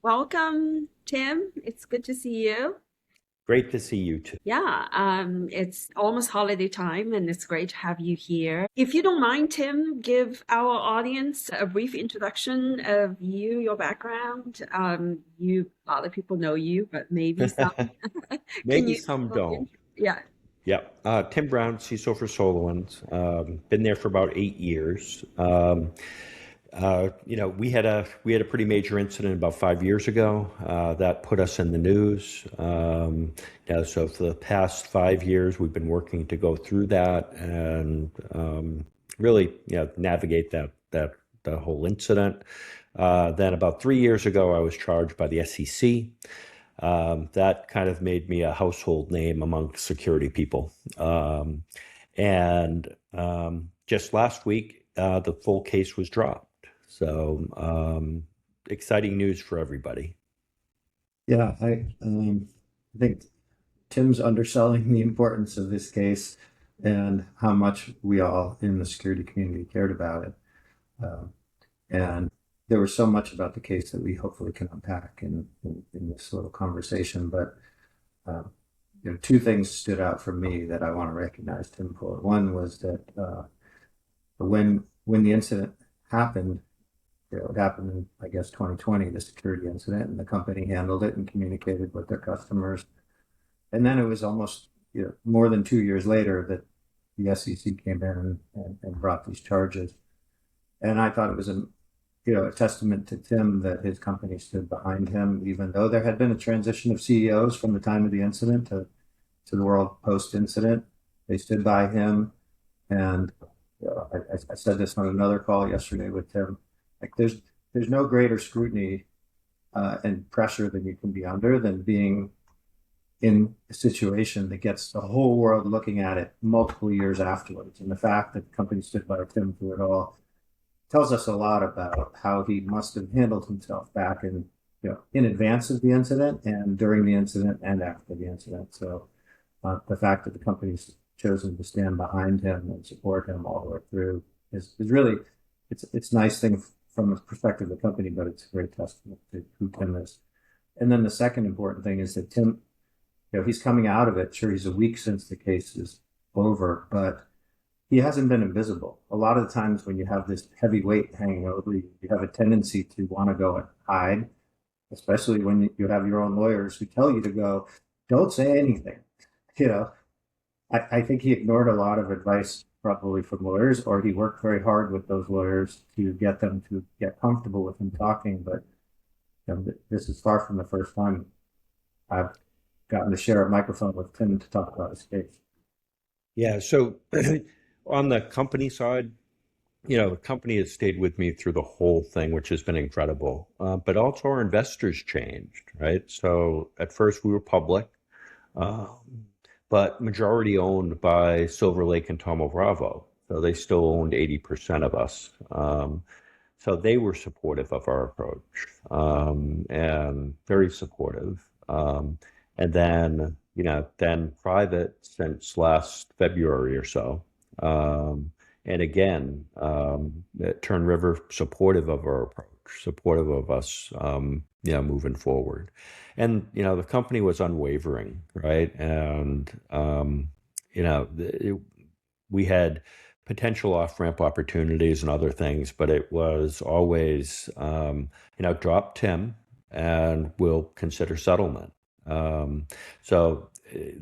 Welcome, Tim. It's good to see you. Great to see you too. Yeah, it's almost holiday time and it's great to have you here. If you don't mind, Tim, give our audience a brief introduction of you, your background. A lot of people know you, but maybe some. Can Maybe you some tell don't. Yeah. Yep. Tim Brown, CISO for SolarWinds. Been there for about 8 years. We had a pretty major incident about 5 years ago that put us in the news. So for the past 5 years, we've been working to go through that and really, navigate that whole incident. Then about 3 years ago, I was charged by the SEC. That kind of made me a household name among security people. And just last week, the full case was dropped. So exciting news for everybody. Yeah, I think Tim's underselling the importance of this case and how much we all in the security community cared about it. Uh, and there was so much about the case that we hopefully can unpack in this little conversation. But um, two things stood out for me that I want to recognize Tim for. One was that when the incident happened, it happened in, I guess, 2020, the security incident, and the company handled it and communicated with their customers. And then it was almost more than 2 years later that the SEC came in and brought these charges. And I thought it was a testament to Tim that his company stood behind him, even though there had been a transition of CEOs from the time of the incident to the world post-incident. They stood by him. And I said this on another call yesterday with Tim. Like there's no greater scrutiny and pressure than you can be under than being in a situation that gets the whole world looking at it multiple years afterwards. And the fact that the company stood by Tim through it all tells us a lot about how he must have handled himself back in advance of the incident and during the incident and after the incident. So the fact that the company's chosen to stand behind him and support him all the way through is really it's a nice thing from the perspective of the company, but it's a great testament to who Tim is. And then the second important thing is that Tim, he's coming out of it. Sure, he's a week since the case is over, but he hasn't been invisible. A lot of the times when you have this heavy weight hanging over you, you have a tendency to want to go and hide, especially when you have your own lawyers who tell you to go, don't say anything. You know, I think he ignored a lot of advice probably from lawyers, or he worked very hard with those lawyers to get them to get comfortable with him talking. But this is far from the first time I've gotten to share a microphone with Tim to talk about his case. Yeah. So on the company side, the company has stayed with me through the whole thing, which has been incredible. But also our investors changed, right? So at first we were public. But majority owned by Silver Lake and Tomo Bravo. So they still owned 80% of us. So they were supportive of our approach and very supportive. And then private since last February or so. And again, Turn River supportive of our approach, supportive of us, moving forward. And, the company was unwavering, right? And, we had potential off-ramp opportunities and other things, but it was always, drop Tim and we'll consider settlement. So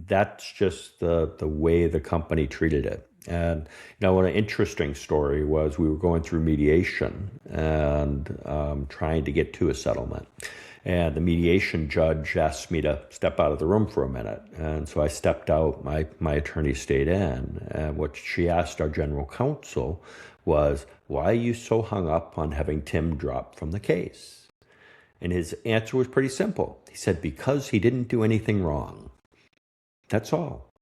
that's just the way the company treated it. And what an interesting story was we were going through mediation and trying to get to a settlement. And the mediation judge asked me to step out of the room for a minute. And so I stepped out, my attorney stayed in. And what she asked our general counsel was, why are you so hung up on having Tim drop from the case? And his answer was pretty simple. He said, because he didn't do anything wrong. That's all.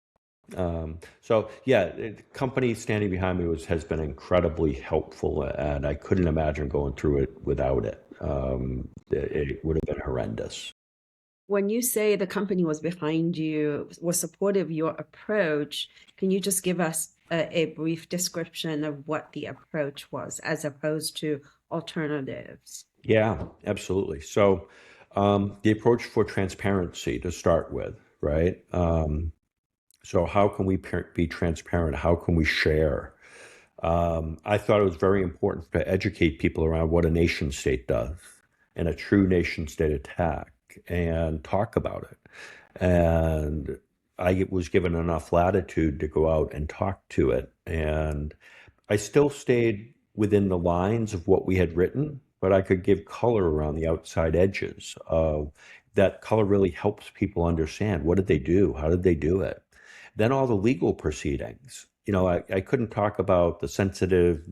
The company standing behind me has been incredibly helpful, and I couldn't imagine going through it without it. It would have been horrendous. When you say the company was behind you, was supportive of your approach, can you just give us a brief description of what the approach was as opposed to alternatives? Yeah, absolutely. So the approach for transparency to start with, right? So how can we be transparent? How can we share? I thought it was very important to educate people around what a nation state does and a true nation state attack and talk about it. And I was given enough latitude to go out and talk to it. And I still stayed within the lines of what we had written, but I could give color around the outside edges of that. Color really helps people understand what did they do? How did they do it? Then all the legal proceedings. I couldn't talk about the sensitive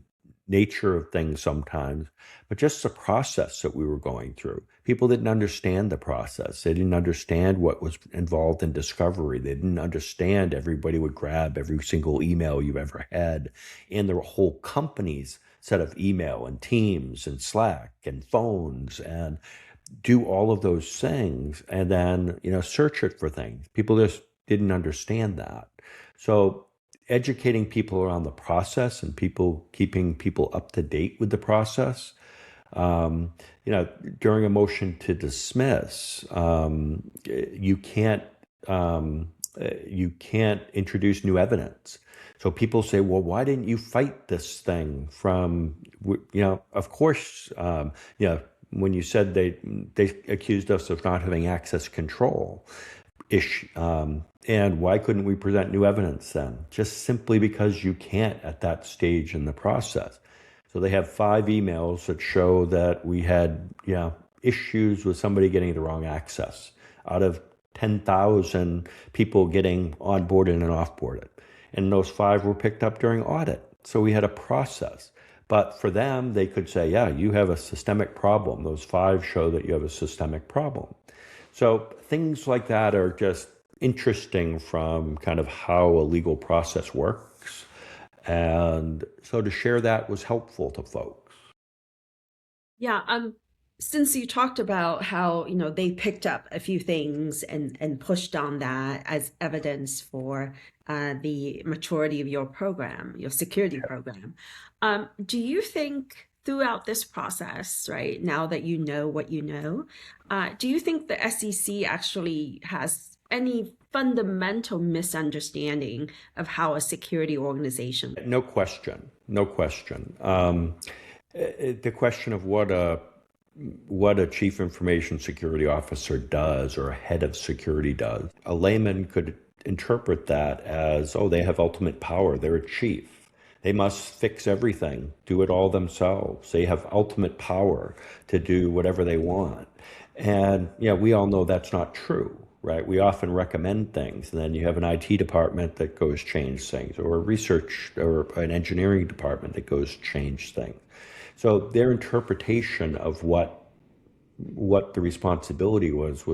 nature of things sometimes, but just the process that we were going through. People didn't understand the process. They didn't understand what was involved in discovery. They didn't understand everybody would grab every single email you've ever had and the whole company's set of email and Teams and Slack and phones and do all of those things and then search it for things. People just didn't understand that. So educating people around the process and keeping people up to date with the process. um, During a motion to dismiss, you can't introduce new evidence. So people say, well, why didn't you fight this thing from, of course, when you said they accused us of not having access control ish. And why couldn't we present new evidence then? Just simply because you can't at that stage in the process. So they have 5 emails that show that we had, issues with somebody getting the wrong access out of 10,000 people getting onboarded and offboarded. And those 5 were picked up during audit. So we had a process. But for them, they could say, yeah, you have a systemic problem. Those 5 show that you have a systemic problem. So things like that are just interesting from kind of how a legal process works. And so to share that was helpful to folks. Yeah, since you talked about how, they picked up a few things and pushed on that as evidence for the maturity of your program, your security program, do you think throughout this process, right, now that you know what you know, do you think the SEC actually has any fundamental misunderstanding of how a security organization? No question. No question. The question of what a chief information security officer does or a head of security does, a layman could interpret that as, oh, they have ultimate power. They're a chief. They must fix everything, do it all themselves. They have ultimate power to do whatever they want. And we all know that's not true, right? We often recommend things, and then you have an IT department that goes change things, or a research or an engineering department that goes change things. So their interpretation of what the responsibility was,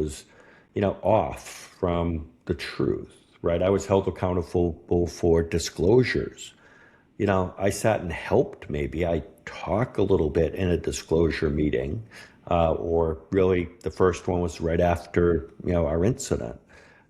off from the truth, right? I was held accountable for disclosures. I sat and helped. Maybe I talk a little bit in a disclosure meeting, or really the first one was right after our incident.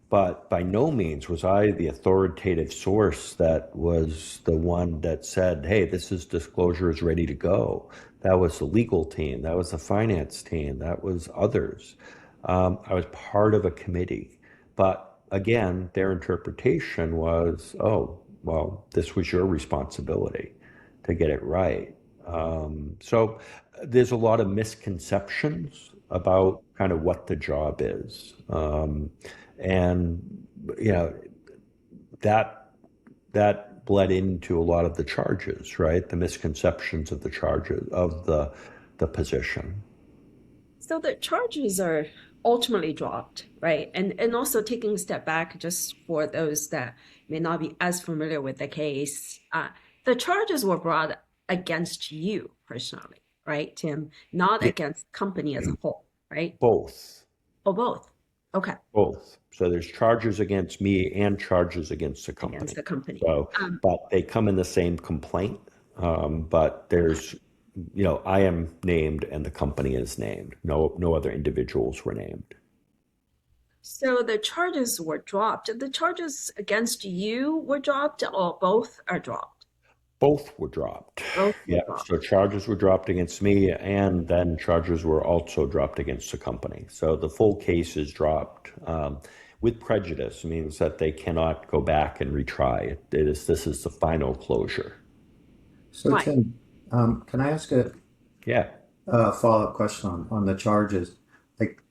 But by no means was I the authoritative source that was the one that said, hey, disclosure is ready to go. That was the legal team. That was the finance team. That was others. I was part of a committee. But again, their interpretation was, oh, well, this was your responsibility to get it right. So there's a lot of misconceptions about kind of what the job is. And that bled into a lot of the charges, right? The misconceptions of the charges of the position. So the charges are ultimately dropped, right? And also taking a step back, just for those that may not be as familiar with the case, the charges were brought against you personally, right, Tim? Not Yeah, against the company as a whole, right? both, Or both. Okay, both. So there's charges against me and charges against the against company. the company. So, but they come in the same complaint. But there's, I am named and the company is named. No other individuals were named. So the charges were dropped. The charges against you were dropped, or both are dropped? Both were dropped. Both were Yeah, dropped. so charges were dropped against me, and then charges were also dropped against the company. So the full case is dropped with prejudice, means that they cannot go back and retry. This is the final closure. So Right. Tim, can I ask Yeah. a follow-up question on the charges? Like,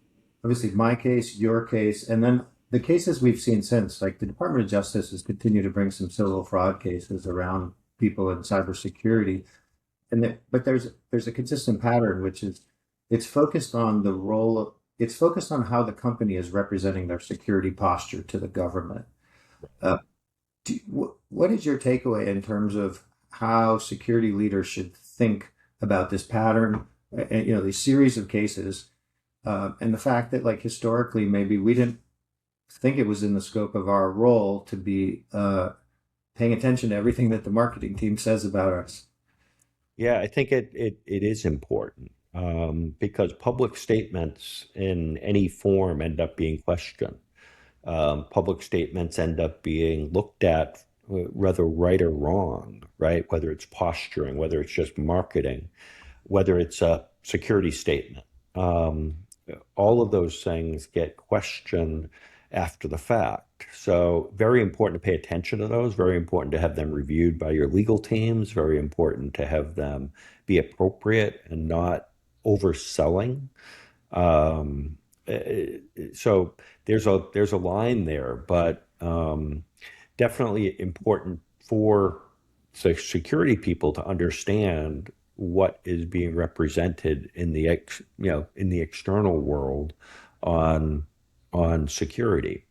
obviously, my case, your case, and then the cases we've seen since, like the Department of Justice has continued to bring some civil fraud cases around people in cybersecurity. But there's a consistent pattern, which is it's focused on the role of, it's focused on how the company is representing their security posture to the government. Uh, what is your takeaway in terms of how security leaders should think about this pattern, and these series of cases, and the fact that like historically maybe we didn't think it was in the scope of our role to be paying attention to everything that the marketing team says about us. Yeah, I think it is important because public statements in any form end up being questioned. Public statements end up being looked at whether right or wrong, right? Whether it's posturing, whether it's just marketing, whether it's a security statement. Um, all of those things get questioned after the fact. So, very important to pay attention to those, very important to have them reviewed by your legal teams, very important to have them be appropriate and not overselling. Um, so there's a line there, but definitely important for security people to understand what is being represented in the in the external world on security.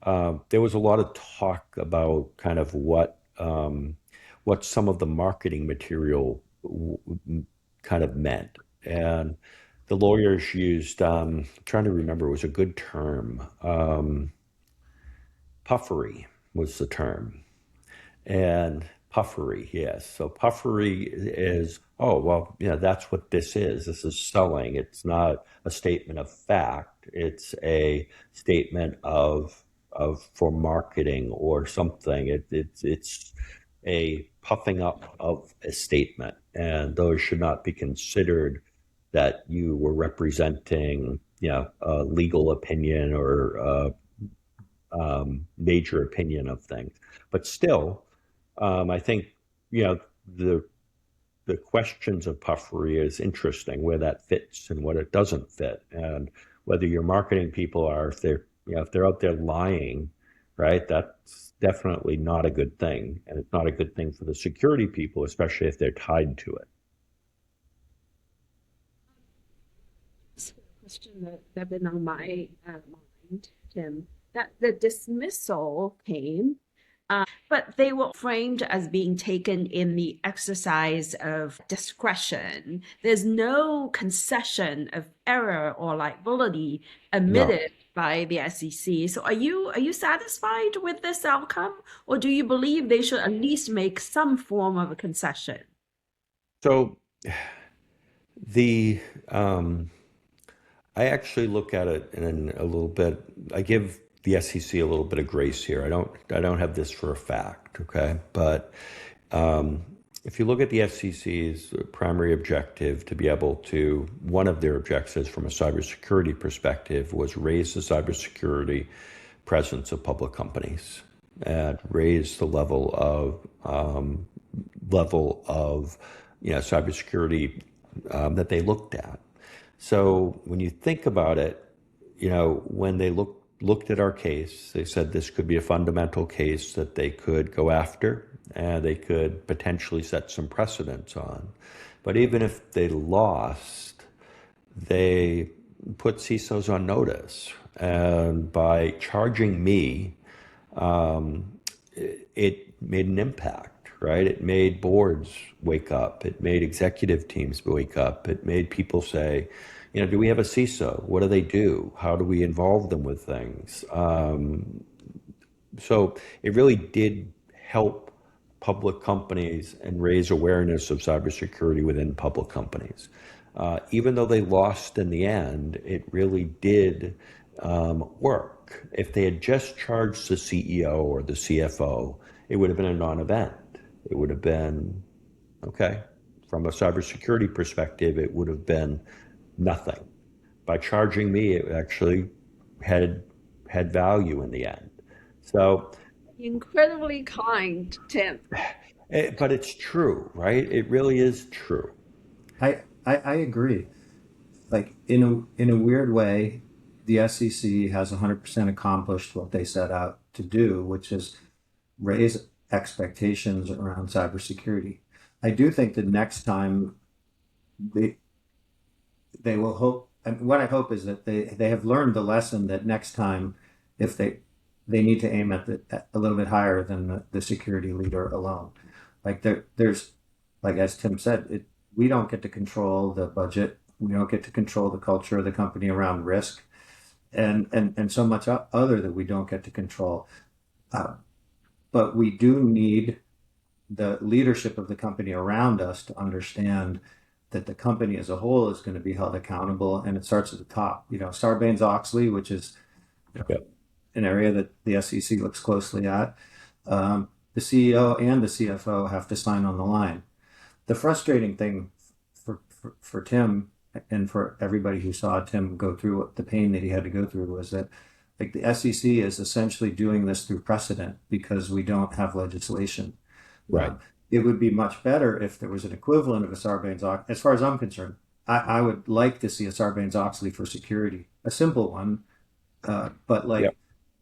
There was a lot of talk about kind of what some of the marketing material kind of meant, and the lawyers used, I'm trying to remember, it was a good term. Puffery was the term. And puffery, yes. So puffery is, oh, well, that's what this is. This is selling. It's not a statement of fact. It's a statement of for marketing or something. It's a puffing up of a statement. And those should not be considered that you were representing, a legal opinion or major opinion of things. But still, I think the questions of puffery is interesting, where that fits and what it doesn't fit, and whether your marketing people are, if they're out there lying, right? That's definitely not a good thing, and it's not a good thing for the security people, especially if they're tied to it. It's a question that been on my mind, Tim, that the dismissal came, but they were framed as being taken in the exercise of discretion. There's no concession of error or liability No. admitted by the SEC. So are you satisfied with this outcome, or do you believe they should at least make some form of a concession? So the I actually look at it in a little bit. I give the SEC a little bit of grace here. I don't have this for a fact, okay? But um, if you look at the SEC's primary objective to be able to, one of their objectives from a cybersecurity perspective was raise the cybersecurity presence of public companies and raise the level of cybersecurity that they looked at. So when you think about it, when they looked at our case, they said this could be a fundamental case that they could go after and they could potentially set some precedents on. But even if they lost, they put CISOs on notice. And by charging me, it made an impact, right? It made boards wake up. It made executive teams wake up. It made people say, do we have a CISO? What do they do? How do we involve them with things? So it really did help public companies and raise awareness of cybersecurity within public companies. Even though they lost in the end, it really did work. If they had just charged the CEO or the CFO, it would have been a non-event. It would have been okay. From a cybersecurity perspective, it would have been nothing. By charging me, it actually had had value in the end. So, Incredibly kind, Tim. but it's true, right? It really is true. I agree. Like in a weird way, the SEC has 100% accomplished what they set out to do, which is raise expectations around cybersecurity. I do think the next time they they will hope, and what I hope is that they have learned the lesson that next time, if they need to aim at a little bit higher than the security leader alone. Like there's like as Tim said, we don't get to control the budget. We don't get to control the culture of the company around risk, and so much other that we don't get to control. Uh, but we do need the leadership of the company around us to understand that the company as a whole is going to be held accountable, and it starts at the top. Sarbanes-Oxley, which is Yep. an area that the SEC looks closely at. The CEO and the CFO have to sign on the line. The frustrating thing for Tim and for everybody who saw Tim go through the pain that he had to go through was that like the SEC is essentially doing this through precedent because we don't have legislation. Right. Um, it would be much better if there was an equivalent of a Sarbanes-Oxley. As far as I'm concerned, I would like to see a Sarbanes-Oxley for security, a simple one, but Yep. like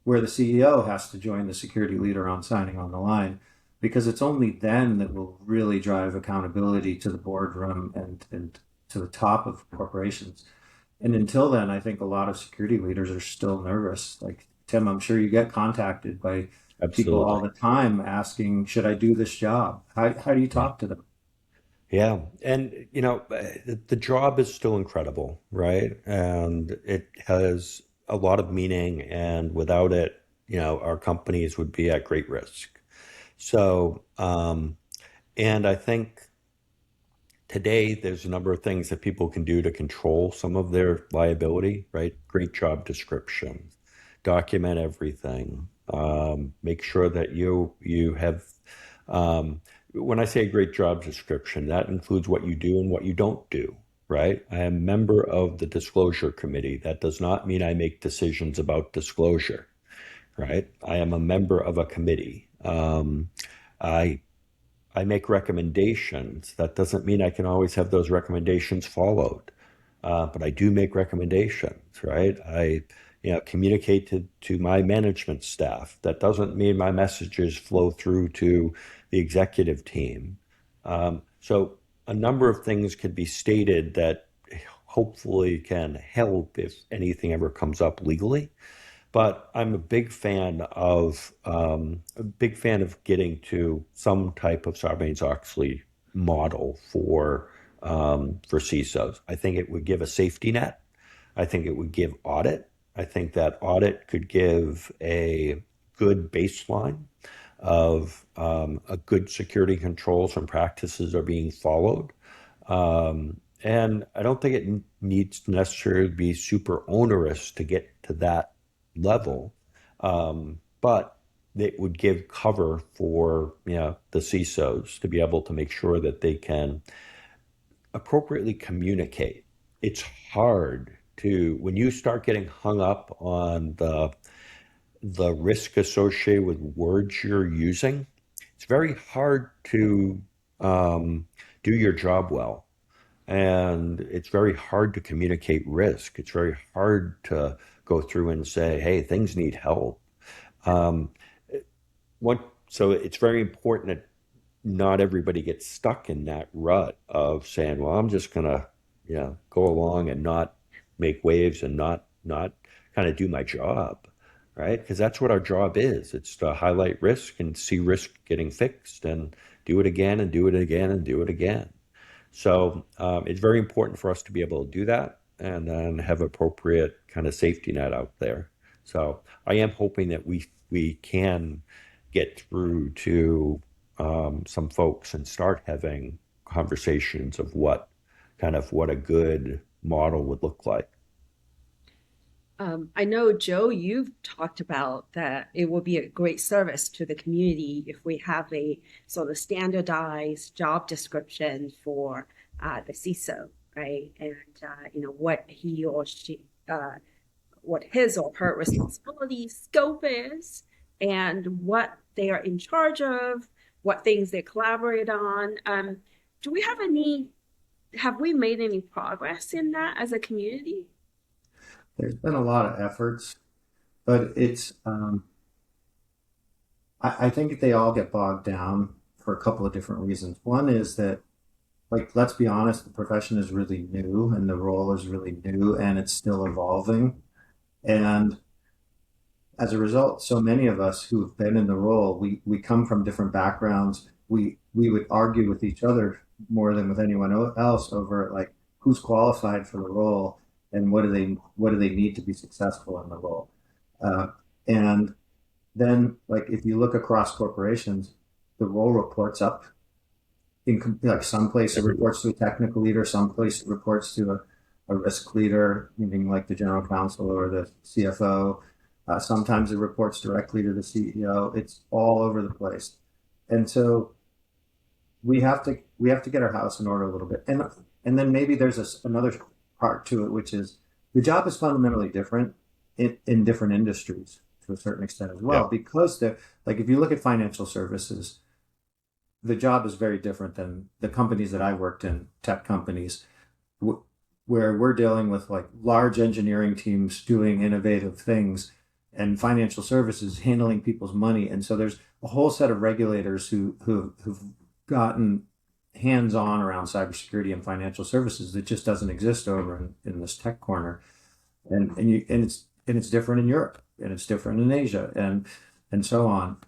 where the CEO has to join the security leader on signing on the line, because it's only then that will really drive accountability to the boardroom and to the top of corporations. And until then, I think a lot of security leaders are still nervous. Like Tim, I'm sure you get contacted by people all Absolutely. the time asking, should I do this job? How do you Yeah. talk to them? Yeah. And, the job is still incredible, right? And it has a lot of meaning. And without it, our companies would be at great risk. So, and I think today there's a number of things that people can do to control some of their liability, right? Great job description, document everything, make sure that you have. When I say great job description, that includes what you do and what you don't do, right? I am a member of the disclosure committee. That does not mean I make decisions about disclosure, right? I am a member of a committee. I I make recommendations. That doesn't mean I can always have those recommendations followed, but I do make recommendations, right? I, communicate to my management staff. That doesn't mean my messages flow through to the executive team. So a number of things could be stated that hopefully can help if anything ever comes up legally. But I'm a big fan of getting to some type of Sarbanes-Oxley model for CISOs. I think it would give a safety net. I think it would give audit. I think that audit could give a good baseline of a good security controls and practices are being followed. And I don't think it needs to necessarily be super onerous to get to that level, but it would give cover for the CISOs to be able to make sure that they can appropriately communicate. It's hard to when you start getting hung up on the risk associated with words you're using. It's very hard to do your job well. And it's very hard to communicate risk. It's very hard to go through and say, hey, things need help. Um, so it's very important that not everybody gets stuck in that rut of saying, well, I'm just going to, go along and not make waves and not kind of do my job, right? Because that's what our job is. It's to highlight risk and see risk getting fixed and do it again and do it again and do it again. So it's very important for us to be able to do that and then have appropriate kind of safety net out there. So I am hoping that we can get through to some folks and start having conversations of what a good model would look like. I know, Joe, you've talked about that it will be a great service to the community if we have a sort of standardized job description for the CISO, right? And what he or she, what his or her responsibility scope is, and what they are in charge of, what things they collaborate on. Do we have any? Have we made any progress in that as a community? There's been a lot of efforts, but I think they all get bogged down for a couple of different reasons. One is that, like, let's be honest, the profession is really new and the role is really new and it's still evolving. And as a result, so many of us who have been in the role, we come from different backgrounds. We would argue with each other more than with anyone else over like who's qualified for the role and what do they need to be successful in the role. And then, like, if you look across corporations, the role reports up like some place it reports to a technical leader, some place it reports to a risk leader, meaning like the general counsel or the CFO. Sometimes it reports directly to the CEO. It's all over the place, and so we have to get our house in order a little bit, and then maybe there's another part to it, which is the job is fundamentally different in different industries to a certain extent as well, Yeah. because the like if you look at financial services, the job is very different than the companies that I worked in, tech companies, where we're dealing with like large engineering teams doing innovative things and financial services handling people's money. And so there's a whole set of regulators who've gotten hands on around cybersecurity and financial services that just doesn't exist over in this tech corner. And it's different in Europe and it's different in Asia and so on.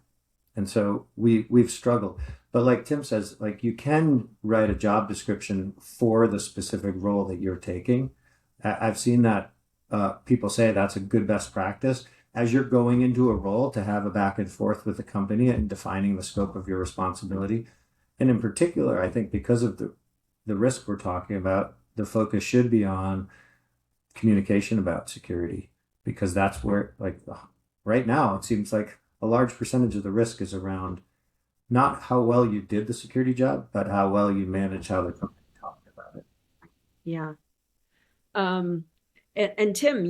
And so we've struggled. But like Tim says, like you can write a job description for the specific role that you're taking. I've seen that people say that's a good best practice as you're going into a role to have a back and forth with the company and defining the scope of your responsibility. And in particular, I think because of the risk we're talking about, the focus should be on communication about security because that's where like right now it seems like a large percentage of the risk is around not how well you did the security job, but how well you manage how the company talked about it. Yeah. Um, and Tim,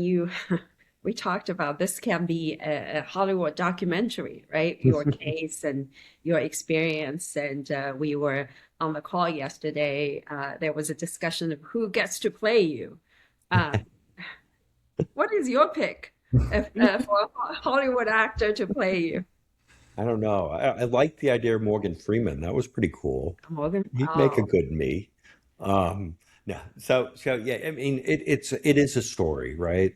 we talked about this can be a Hollywood documentary, right? Your case and your experience. And we were on the call yesterday. There was a discussion of who gets to play you. Uh, what is your pick for a Hollywood actor to play you? I don't know. I like the idea of Morgan Freeman. That was pretty cool. Morgan? He'd make a Oh, good me. Um, yeah. So yeah. I mean, it is a story, right?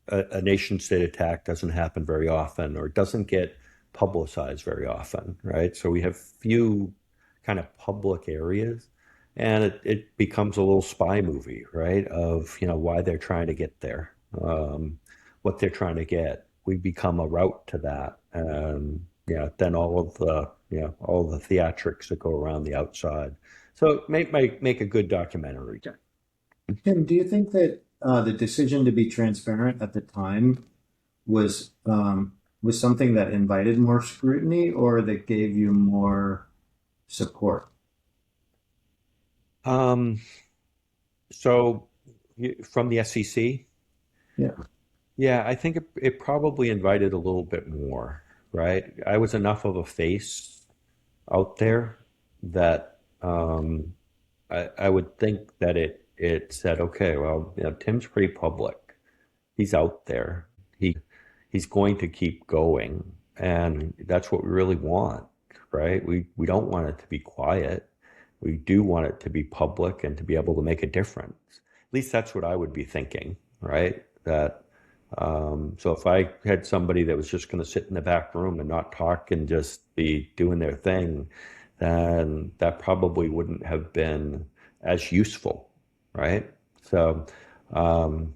A nation state attack doesn't happen very often, or doesn't get publicized very often, right? So we have few kind of public areas, and it becomes a little spy movie, right? Of why they're trying to get there, what they're trying to get. We become a route to that, and yeah, then all the theatrics that go around the outside. So make a good documentary. sure. Tim, do you think that the decision to be transparent at the time was something that invited more scrutiny or that gave you more support? Um, so from the SEC, Yeah. yeah, I think it probably invited a little bit more, right? I was enough of a face out there that I would think that it said, okay, well, Tim's pretty public. He's out there. He's going to keep going, and that's what we really want, right? We don't want it to be quiet. We do want it to be public and to be able to make a difference. At least that's what I would be thinking, right? That so if I had somebody that was just going to sit in the back room and not talk and just be doing their thing, then that probably wouldn't have been as useful, right? So um,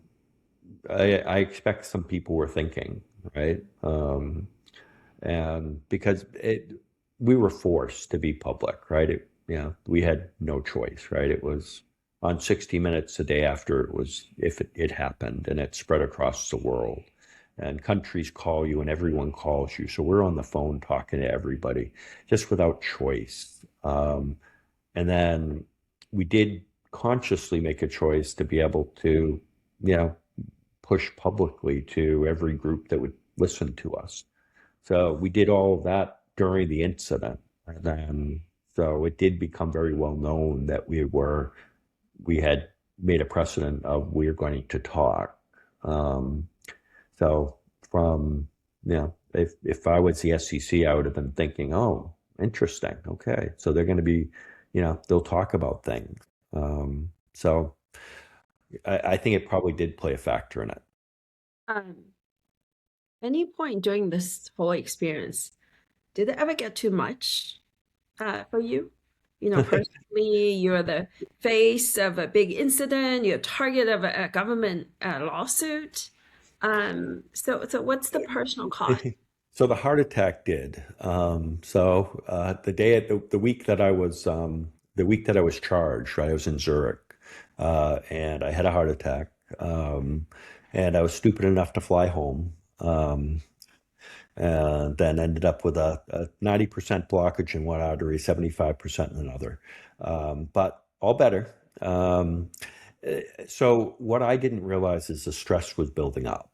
I expect some people were thinking, right? And because we were forced to be public, right? We had no choice, right? It was on 60 Minutes the day after it happened, and it spread across the world. And countries call you and everyone calls you. So we're on the phone talking to everybody just without choice. And then we did consciously make a choice to be able to, you know, push publicly to every group that would listen to us. So we did all of that during the incident. And then, so it did become very well known that we had made a precedent of we're going to talk. Um, so from, if I was the SEC, I would have been thinking, oh, interesting. Okay. So they're going to be, they'll talk about things. So I think it probably did play a factor in it. Um, any point during this whole experience, did it ever get too much for you? You know, personally, you're the face of a big incident, you're target of a government lawsuit. So what's the personal cost? So the heart attack did. The day the week that I was charged, right? I was in Zurich, and I had a heart attack, and I was stupid enough to fly home, and then ended up with a 90% blockage in one artery, 75% in another, but all better. So what I didn't realize is the stress was building up,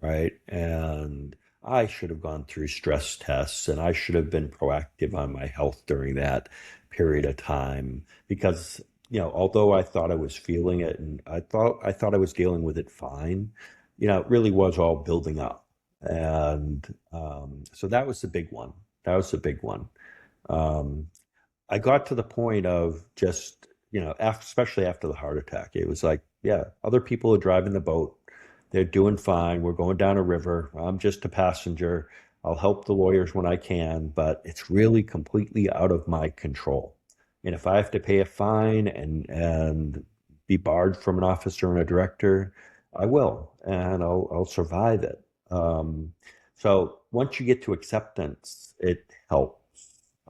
right? And I should have gone through stress tests, and I should have been proactive on my health during that period of time because, although I thought I was feeling it and I thought I was dealing with it fine, it really was all building up. And so that was the big one. That was the big one. Um, I got to the point of just, especially after the heart attack, it was like, yeah, other people are driving the boat. They're doing fine. We're going down a river. I'm just a passenger. I'll help the lawyers when I can, but it's really completely out of my control. And if I have to pay a fine and be barred from an officer and a director, I will, and I'll survive it. Um, so once you get to acceptance, it helps.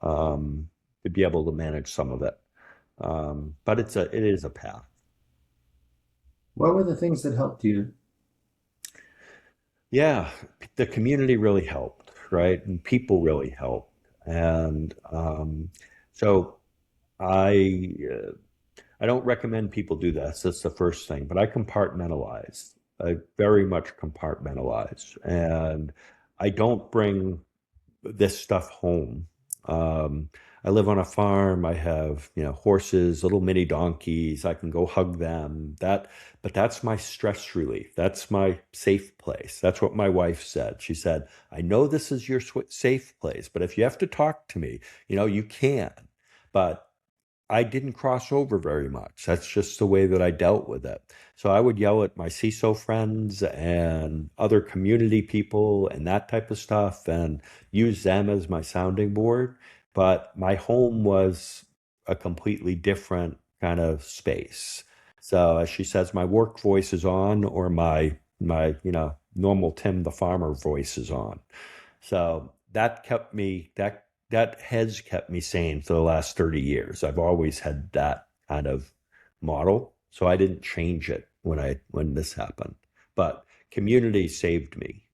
To be able to manage some of it. But it is a path. What were the things that helped you? Yeah, the community really helped, right? And people really helped. And so I I don't recommend people do this. That's the first thing. But I compartmentalize. I very much compartmentalize, and I don't bring this stuff home. Um, I live on a farm. I have, horses, little mini donkeys. I can go hug them. But that's my stress relief. That's my safe place. That's what my wife said. She said, I know this is your safe place, but if you have to talk to me, you can. But I didn't cross over very much. That's just the way that I dealt with it. So I would yell at my CISO friends and other community people and that type of stuff and use them as my sounding board. But my home was a completely different kind of space. So as she says, my work voice is on or my normal Tim the farmer voice is on. So that has kept me sane for the last 30 years. I've always had that kind of model. So I didn't change it when this happened. But community saved me.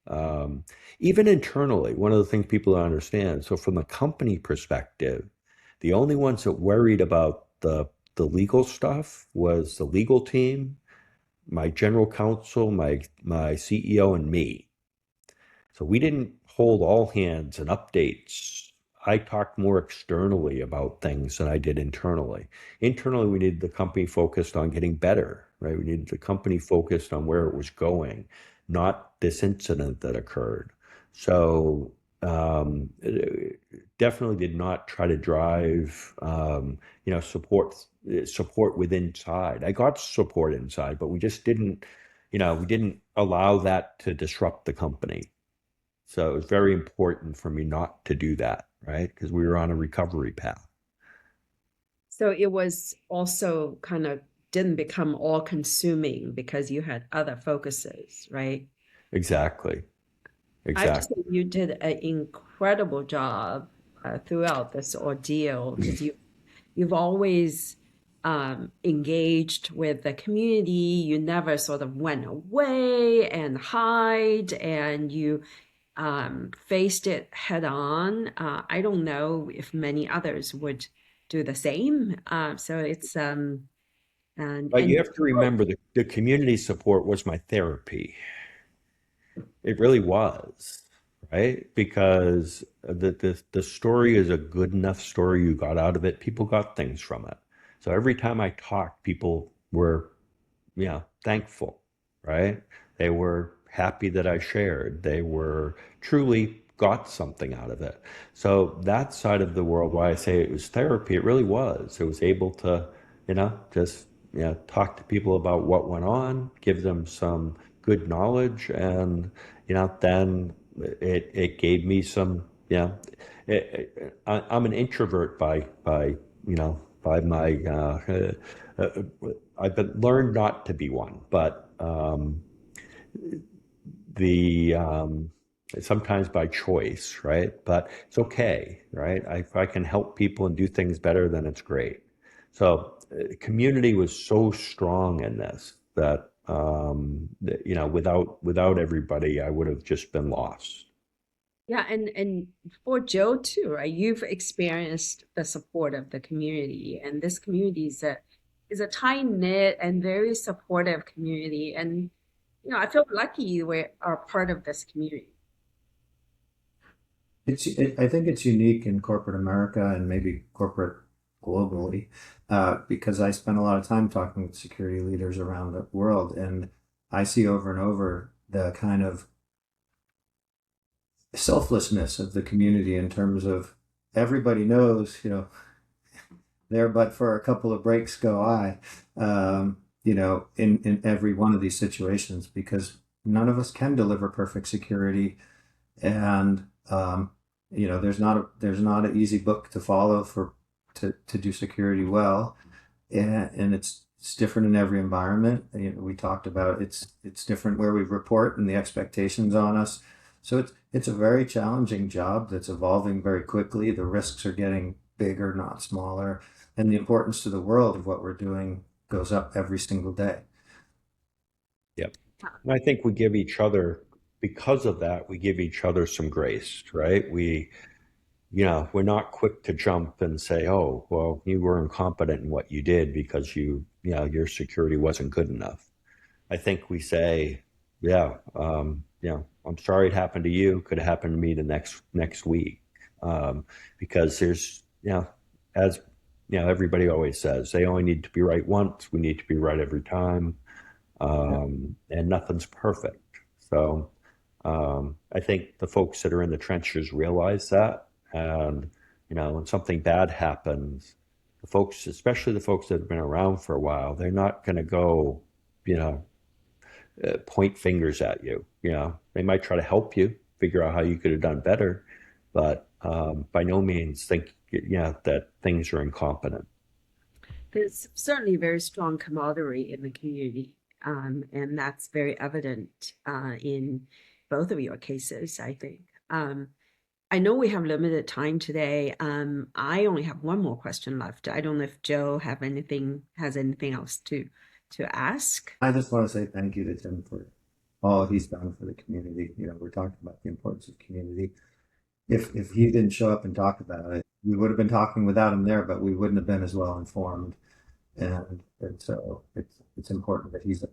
Even internally, one of the things people don't understand. So from the company perspective, the only ones that worried about the legal stuff was the legal team, my general counsel, my CEO, and me. So we didn't hold all hands and updates. I talked more externally about things than I did internally. Internally, we needed the company focused on getting better, right? We needed the company focused on where it was going, not this incident that occurred. So definitely did not try to drive, support with inside. I got support inside, but we just didn't, we didn't allow that to disrupt the company. So it was very important for me not to do that, right? Because we were on a recovery path. So it was also kind of didn't become all consuming because you had other focuses, right? Exactly. I have to say Exactly. you did an incredible job throughout this ordeal because you've always engaged with the community. You never sort of went away and hide, and you faced it head on. I don't know if many others would do the same. So it's But you and have to remember the community support was my therapy. It really was, right? Because the story is a good enough story. You got out of it. People got things from it. So every time I talked, people were, thankful, right? They were happy that I shared. They were truly got something out of it. So that side of the world, why I say it was therapy, it really was. It was able to, just talk to people about what went on, give them some good knowledge, and then it gave me some, I'm an introvert by my I've been learned not to be one, but the sometimes by choice, right? But it's okay, right? If I can help people and do things better, then it's great. So community was so strong in this that without everybody, I would have just been lost. yeah, and for Joe too, right? You've experienced the support of the community, and this community is a tight knit and very supportive community. And I feel lucky you are part of this community. I think it's unique in corporate America and maybe corporate globally, because I spend a lot of time talking with security leaders around the world, and I see over and over the kind of selflessness of the community in terms of everybody knows, there but for a couple of breaks go I, in every one of these situations, because none of us can deliver perfect security. And there's not an easy book to follow to do security well, and it's different in every environment. We talked about it's different where we report and the expectations on us. So it's a very challenging job that's evolving very quickly. The risks are getting bigger, not smaller, and the importance to the world of what we're doing goes up every single day. Yep. And I think we give each other, because of that, we give each other some grace, right? We're not quick to jump and say, oh, well, you were incompetent in what you did because your security wasn't good enough. I think we say, yeah, I'm sorry it happened to you. Could have happened to me the next week. Because there's, as everybody always says, they only need to be right once. We need to be right every time. And nothing's perfect. So I think the folks that are in the trenches realize that. And, when something bad happens, the folks, especially the folks that have been around for a while, they're not going to go, you know, point fingers at you. They might try to help you figure out how you could have done better, but by no means think, that things are incompetent. There's certainly very strong camaraderie in the community, and that's very evident in both of your cases, I think. I know we have limited time today. I only have one more question left. I don't know if Joe has anything else to ask. I just want to say thank you to Tim for all he's done for the community. We're talking about the importance of community. If he didn't show up and talk about it, we would have been talking without him there, but we wouldn't have been as well informed. And so it's important that he's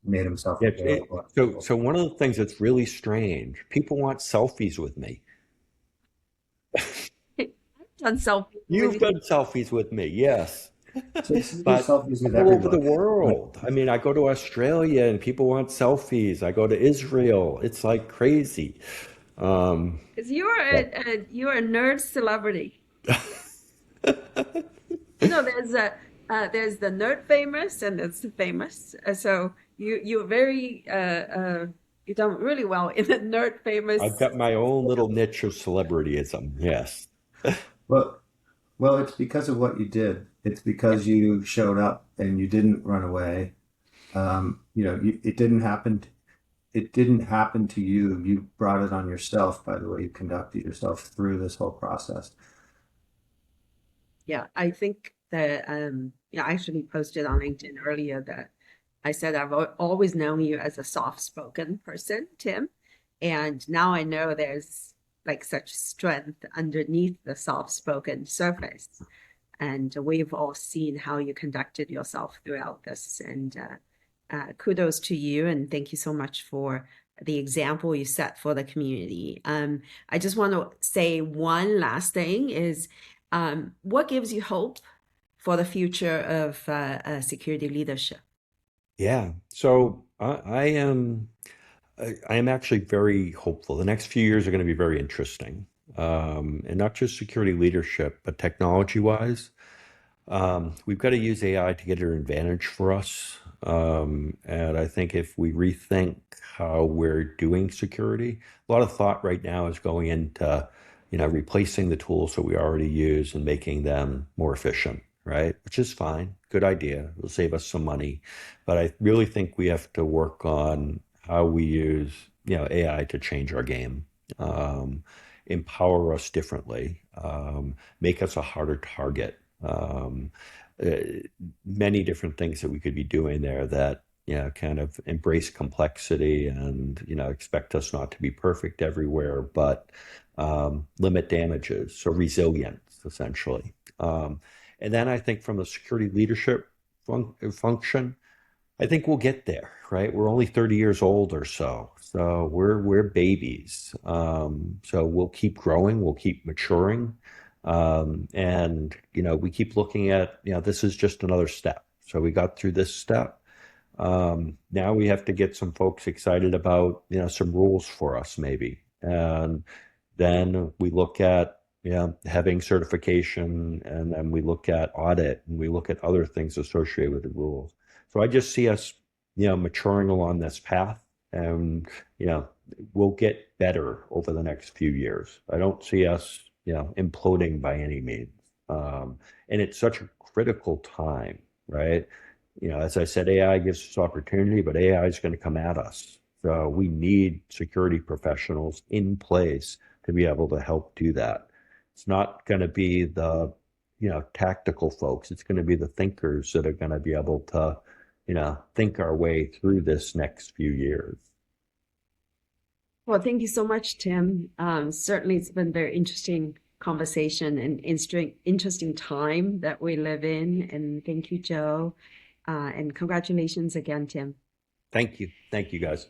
made himself Yeah, available. so one of the things that's really strange, people want selfies with me. I've done selfies You've with done selfies with me, yes. So you do But selfies with all over the everyone. world. I mean, I go to Australia and people want selfies. I go to Israel. It's like crazy. because But you're a nerd celebrity. There's the nerd famous and there's the famous. So you're very you done really well in the nerd I've famous. got my own little niche of celebrityism. Yes. Well, it's because of what you did. It's Yeah, because you showed up and you didn't run away. It didn't happen. It didn't happen to you. You brought it on yourself by the way you conducted yourself through this whole process. yeah. I think I actually posted on LinkedIn earlier that I said I've always known you as a soft-spoken person, Tim, and now I know there's like such strength underneath the soft-spoken surface. And we've all seen how you conducted yourself throughout this. And kudos to you, and thank you so much for the example you set for the community. I just want to say one last thing is what gives you hope for the future of security leadership? Yeah. So I am actually very hopeful. The next few years are going to be very interesting, and not just security leadership, but technology wise. We've got to use AI to get an advantage for us. And I think if we rethink how we're doing security, a lot of thought right now is going into, replacing the tools that we already use and making them more efficient, right? Which is fine. Good idea. It'll save us some money. But I really think we have to work on how we use, AI to change our game, empower us differently, make us a harder target. Uh, Many different things that we could be doing there that kind of embrace complexity and expect us not to be perfect everywhere, but limit damages, so resilience essentially. And then I think from the security leadership function, I think we'll get there, right? We're only 30 years old or so. So we're babies. So we'll keep growing, we'll keep maturing. And we keep looking at, this is just another step. So we got through this step. Now we have to get some folks excited about, some rules for us maybe. And then we look at, having certification, and then we look at audit, and we look at other things associated with the rules. So I just see us, maturing along this path, and we'll get better over the next few years. I don't see us, imploding by any means. And it's such a critical time, right? As I said, AI gives us opportunity, but AI is going to come at us. So we need security professionals in place to be able to help do that. It's not going to be the, tactical folks. It's going to be the thinkers that are going to be able to, think our way through this next few years. Well, thank you so much, Tim. Certainly, it's been very interesting conversation and interesting time that we live in. And thank you, Joe. And congratulations again, Tim. Thank you. Thank you, guys.